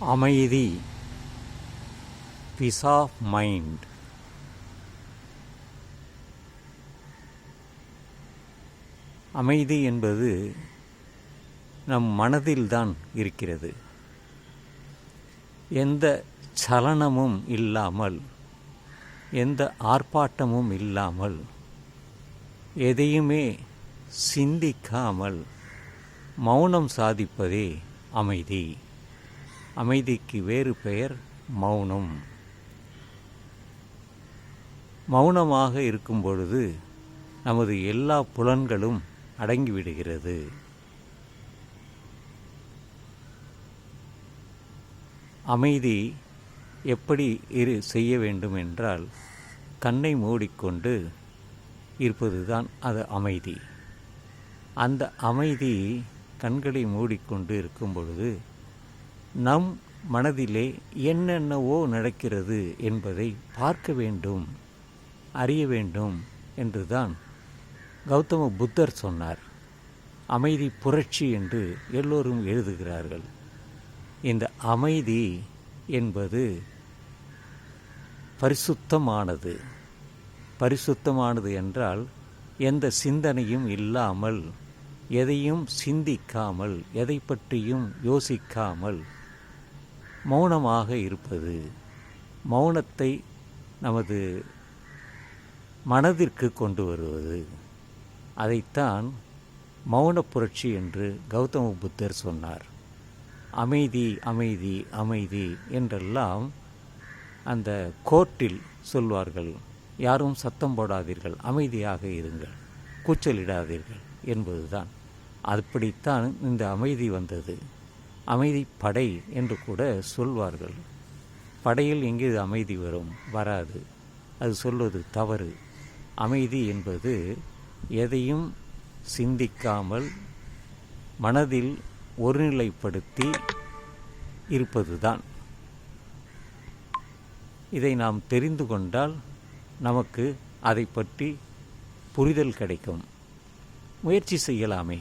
அமைதி, piece of mind. அமைதி என்பது நம் மனதில்தான் இருக்கிறது. எந்த சலனமும் இல்லாமல், எந்த ஆர்ப்பாட்டமும் இல்லாமல், எதையுமே சிந்திக்காமல் மௌனம் சாதிப்பதே அமைதி. அமைதிக்கு வேறு பெயர் மௌனம். மௌனமாக இருக்கும் பொழுது நமது எல்லா புலன்களும் அடங்கிவிடுகிறது. அமைதி எப்படி செய்ய வேண்டும் என்றால், கண்ணை மூடிக்கொண்டு இருப்பதுதான் அது அமைதி. அந்த அமைதி கண்களை மூடிக்கொண்டு இருக்கும் பொழுது நம் மனதிலே என்னென்னவோ நடக்கிறது என்பதை பார்க்க வேண்டும், அறிய வேண்டும் என்றுதான் கௌதம புத்தர் சொன்னார். அமைதி புரட்சி என்று எல்லோரும் எழுதுகிறார்கள். இந்த அமைதி என்பது பரிசுத்தமானது. பரிசுத்தமானது என்றால் எந்த சிந்தனையும் இல்லாமல், எதையும் சிந்திக்காமல், எதை பற்றியும் யோசிக்காமல் மௌனமாக இருப்பது. மௌனத்தை நமது மனதிற்கு கொண்டு வருவது. அதைத்தான் மௌன புரட்சி என்று கௌதம புத்தர் சொன்னார். அமைதி அமைதி அமைதி என்றெல்லாம் அந்த கோர்ட்டில் சொல்வார்கள். யாரும் சத்தம் போடாதீர்கள், அமைதியாக இருங்கள், கூச்சலிடாதீர்கள் என்பதுதான். அப்படித்தான் இந்த அமைதி வந்தது. அமைதி படை என்று கூட சொல்வார்கள். படையில் எங்கே அமைதி வரும்? வராது. அது சொல்வது தவறு. அமைதி என்பது எதையும் சிந்திக்காமல் மனதில் ஒருநிலைப்படுத்தி இருப்பதுதான். இதை நாம் தெரிந்து கொண்டால் நமக்கு அதை பற்றி புரிதல் கிடைக்கும். முயற்சி செய்யலாமே.